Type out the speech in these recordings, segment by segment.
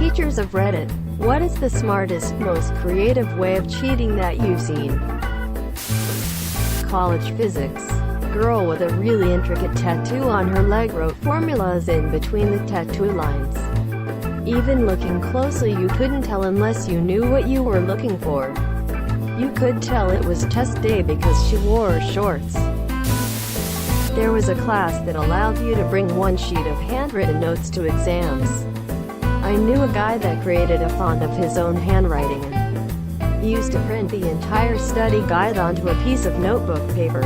Teachers of Reddit, what is the smartest, most creative way of cheating that you've seen? College physics. Girl with a really intricate tattoo on her leg wrote formulas in between the tattoo lines. Even looking closely you couldn't tell unless you knew what you were looking for. You could tell it was test day because she wore shorts. There was a class that allowed you to bring one sheet of handwritten notes to exams. I knew a guy that created a font of his own handwriting and used to print the entire study guide onto a piece of notebook paper,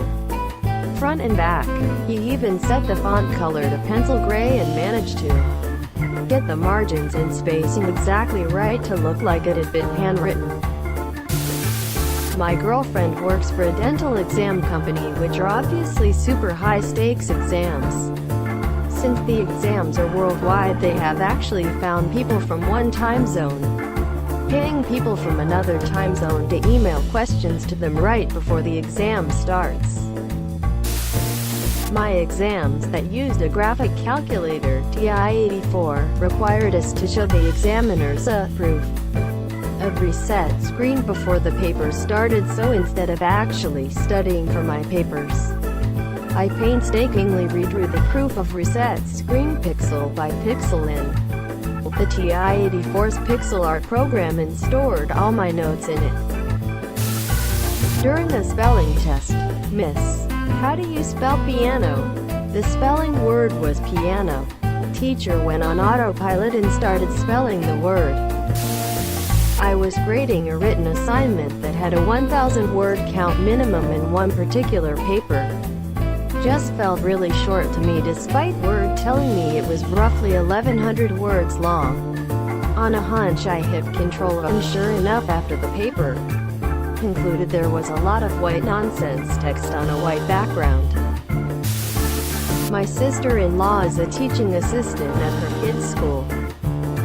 front and back. He even set the font color to pencil gray and managed to get the margins and spacing exactly right to look like it had been handwritten. My girlfriend works for a dental exam company, which are obviously super high-stakes exams. Since the exams are worldwide, they have actually found people from one time zone, paying people from another time zone to email questions to them right before the exam starts. My exams that used a graphic calculator, TI-84, required us to show the examiners a proof of reset screen before the paper started, so instead of actually studying for my papers, I painstakingly redrew the proof of reset screen pixel by pixel in the TI-84's pixel art program and stored all my notes in it. During the spelling test, Miss, how do you spell piano? The spelling word was piano. Teacher went on autopilot and started spelling the word. I was grading a written assignment that had a 1,000 word count minimum in one particular paper. Just felt really short to me despite Word telling me it was roughly 1,100 words long. On a hunch I hit Control and sure enough after the paper concluded there was a lot of white nonsense text on a white background. My sister-in-law is a teaching assistant at her kid's school.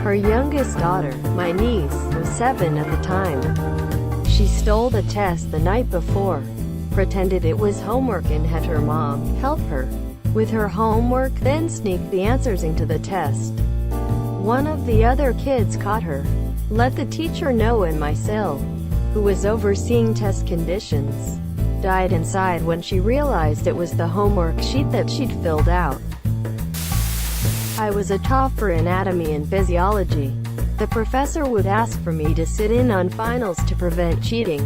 Her youngest daughter, my niece, was 7 at the time. She stole the test the night before, pretended it was homework and had her mom help her with her homework, then sneaked the answers into the test. One of the other kids caught her, let the teacher know, and my cell, who was overseeing test conditions, died inside when she realized it was the homework sheet that she'd filled out. I was a top for anatomy and physiology. The professor would ask for me to sit in on finals to prevent cheating.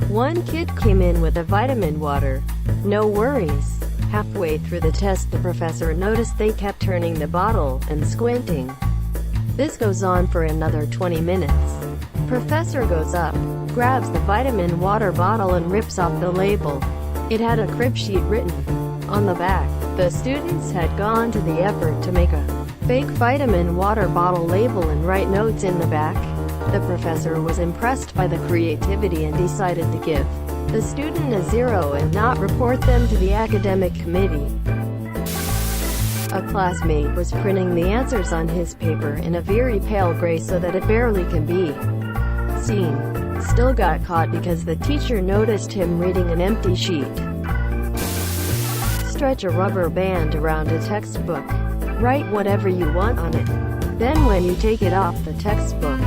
One kid came in with a vitamin water. No worries. Halfway through the test the professor noticed they kept turning the bottle and squinting. This goes on for another 20 minutes. Professor goes up, grabs the vitamin water bottle and rips off the label. It had a crib sheet written on the back. The students had gone to the effort to make a fake vitamin water bottle label and write notes in the back. The professor was impressed by the creativity and decided to give the student a 0 and not report them to the academic committee. A classmate was printing the answers on his paper in a very pale gray so that it barely can be seen. Still got caught because the teacher noticed him reading an empty sheet. Stretch a rubber band around a textbook. Write whatever you want on it. Then when you take it off the textbook,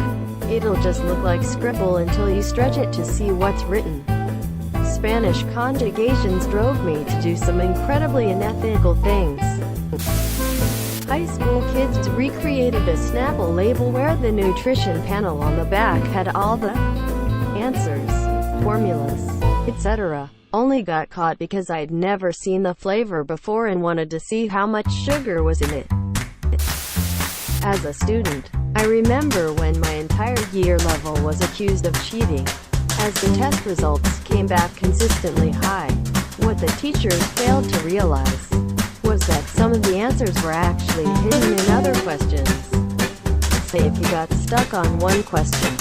it'll just look like scribble until you stretch it to see what's written. Spanish conjugations drove me to do some incredibly unethical things. High school kids recreated a Snapple label where the nutrition panel on the back had all the answers, formulas, etc. Only got caught because I'd never seen the flavor before and wanted to see how much sugar was in it. As a student, I remember when my entire year level was accused of cheating, as the test results came back consistently high. What the teachers failed to realize was that some of the answers were actually hidden in other questions. Say if you got stuck on one question,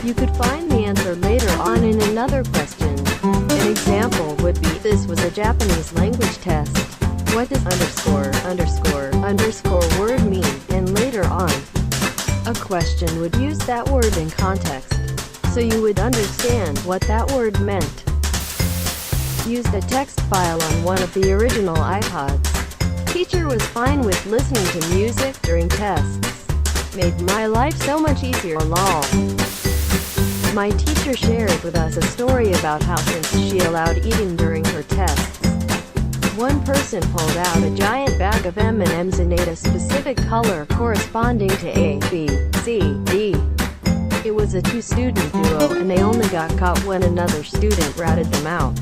you could find the answer later on in another question. An example would be, this was a Japanese language test. What does underscore word mean? And later on, a question would use that word in context, so you would understand what that word meant. Used a text file on one of the original iPods. Teacher was fine with listening to music during tests. Made my life so much easier, lol. My teacher shared with us a story about how since she allowed eating during her tests, one person pulled out a giant bag of M&Ms and ate a specific color corresponding to A, B, C, D. It was a two-student duo and they only got caught when another student ratted them out.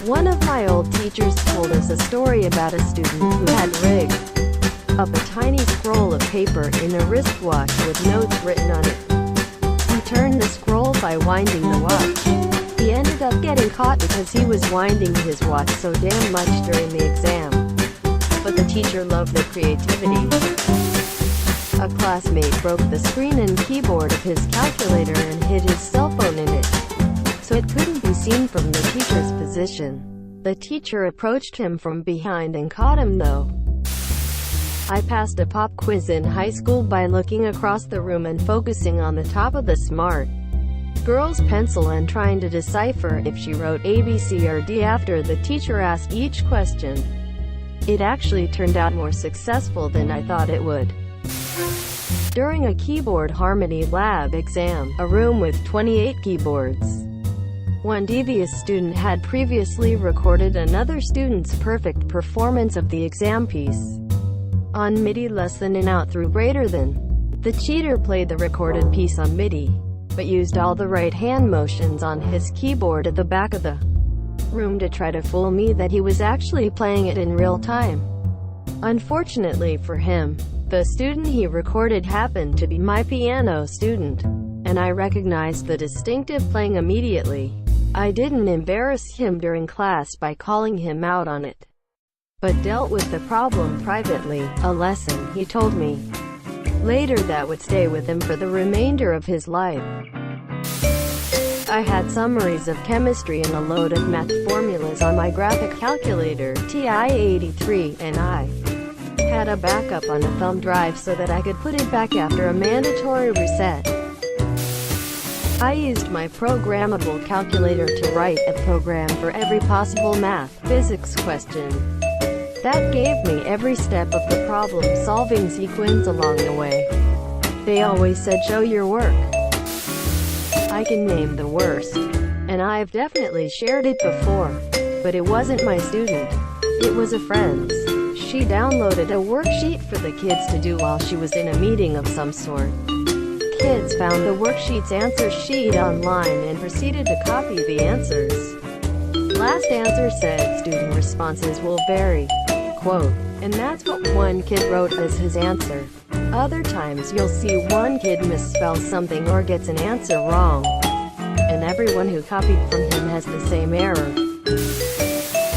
One of my old teachers told us a story about a student who had rigged up a tiny scroll of paper in a wristwatch with notes written on it. He turned the scroll by winding the watch. He ended up getting caught because he was winding his watch so damn much during the exam. But the teacher loved the creativity. A classmate broke the screen and keyboard of his calculator and hid his cell phone in it, so it couldn't be seen from the teacher's position. The teacher approached him from behind and caught him though. I passed a pop quiz in high school by looking across the room and focusing on the top of the smart girl's pencil and trying to decipher if she wrote A, B, C, or D after the teacher asked each question. It actually turned out more successful than I thought it would. During a keyboard harmony lab exam, a room with 28 keyboards, one devious student had previously recorded another student's perfect performance of the exam piece on MIDI less than an out through greater than. The cheater played the recorded piece on MIDI, but used all the right hand motions on his keyboard at the back of the room to try to fool me that he was actually playing it in real time. Unfortunately for him, the student he recorded happened to be my piano student, and I recognized the distinctive playing immediately. I didn't embarrass him during class by calling him out on it, but dealt with the problem privately, a lesson he told me later that would stay with him for the remainder of his life. I had summaries of chemistry and a load of math formulas on my graphic calculator TI-83, and I had a backup on a thumb drive so that I could put it back after a mandatory reset. I used my programmable calculator to write a program for every possible math, physics question. That gave me every step of the problem-solving sequence along the way. They always said, show your work. I can name the worst, and I've definitely shared it before, but it wasn't my student. It was a friend's. She downloaded a worksheet for the kids to do while she was in a meeting of some sort. Kids found the worksheet's answer sheet online and proceeded to copy the answers. Last answer said student responses will vary, quote, and that's what one kid wrote as his answer. Other times you'll see one kid misspell something or gets an answer wrong, and everyone who copied from him has the same error.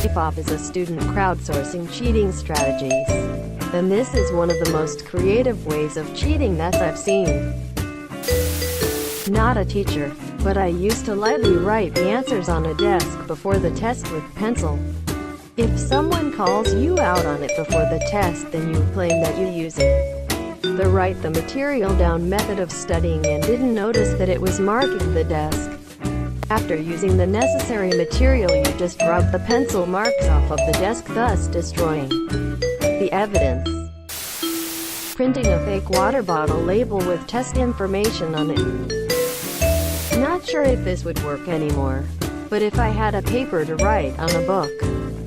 Hip-hop is a student crowdsourcing cheating strategies, and this is one of the most creative ways of cheating that I've seen. Not a teacher, but I used to lightly write the answers on a desk before the test with pencil. If someone calls you out on it before the test, then you claim that you use the write the material down method of studying and didn't notice that it was marking the desk. After using the necessary material, you just rubbed the pencil marks off of the desk, thus destroying the evidence. Printing a fake water bottle label with test information on it. Not sure if this would work anymore, but if I had a paper to write on a book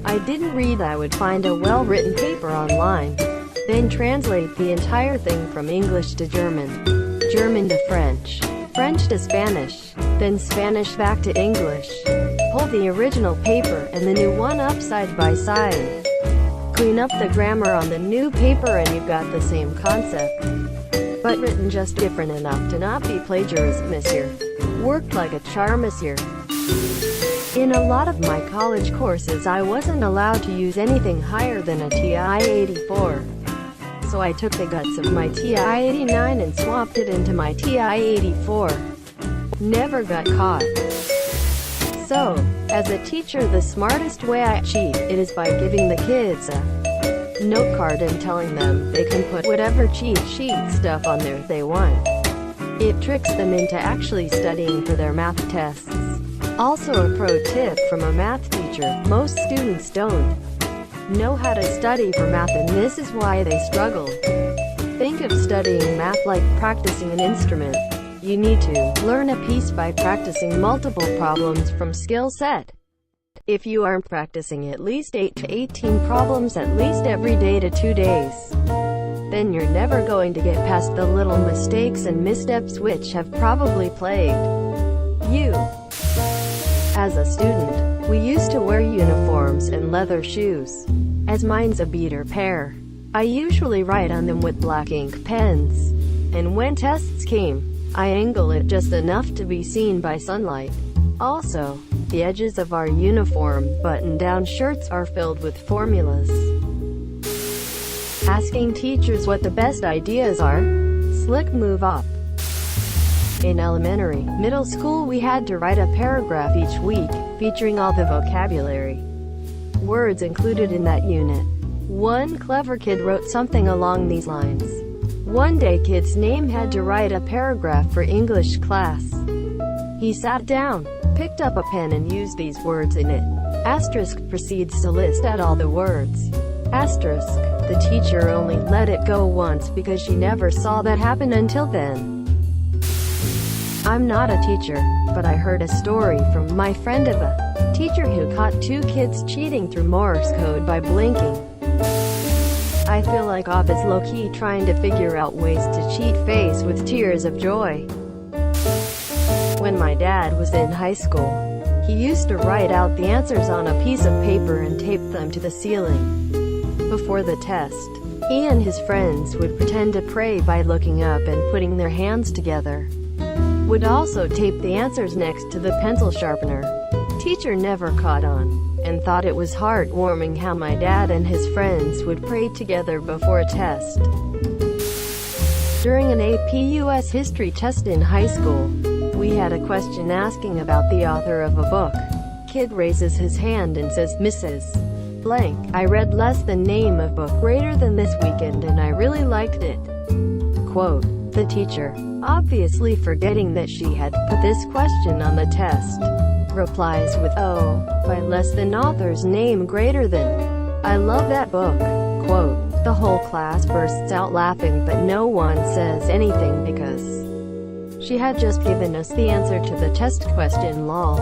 I didn't read, I would find a well-written paper online, then translate the entire thing from English to German, German to French, French to Spanish, then Spanish back to English. Pull the original paper and the new one up side by side. Clean up the grammar on the new paper and you've got the same concept, but written just different enough to not be plagiarism, monsieur. Worked like a charm, monsieur. In a lot of my college courses I wasn't allowed to use anything higher than a TI-84. So I took the guts of my TI-89 and swapped it into my TI-84. Never got caught. So, as a teacher, the smartest way I cheat it is by giving the kids a note card and telling them they can put whatever cheat sheet stuff on there they want. It tricks them into actually studying for their math tests. Also, a pro tip from a math teacher: most students don't know how to study for math, and this is why they struggle. Think Think of studying math like practicing an instrument. You need to learn a piece by practicing multiple problems from skill set. If you aren't practicing at least 8 to 18 problems at least every day to 2 days, then you're never going to get past the little mistakes and missteps which have probably plagued you. As a student, we used to wear uniforms and leather shoes. As mine's a beater pair, I usually write on them with black ink pens. And when tests came, I angle it just enough to be seen by sunlight. Also, the edges of our uniform button-down shirts are filled with formulas. Asking teachers what the best ideas are? Slick move up. In elementary, middle school we had to write a paragraph each week, featuring all the vocabulary words included in that unit. One clever kid wrote something along these lines. One day kid's name had to write a paragraph for English class. He sat down, picked up a pen and used these words in it. Asterisk proceeds to list out all the words. Asterisk. The teacher only let it go once because she never saw that happen until then. I'm not a teacher, but I heard a story from my friend of a teacher who caught 2 kids cheating through Morse code by blinking. I feel like Ob is low-key trying to figure out ways to cheat face with tears of joy. When my dad was in high school, he used to write out the answers on a piece of paper and tape them to the ceiling. Before the test, he and his friends would pretend to pray by looking up and putting their hands together. Would also tape the answers next to the pencil sharpener. Teacher never caught on, and thought it was heartwarming how my dad and his friends would pray together before a test. During an AP US history test in high school, we had a question asking about the author of a book. Kid raises his hand and says, Mrs. Blank, I read less than name of book greater than this weekend and I really liked it. Quote, the teacher, obviously forgetting that she had put this question on the test, replies with, oh, by less than author's name greater than. I love that book. Quote, the whole class bursts out laughing but no one says anything because she had just given us the answer to the test question, lol.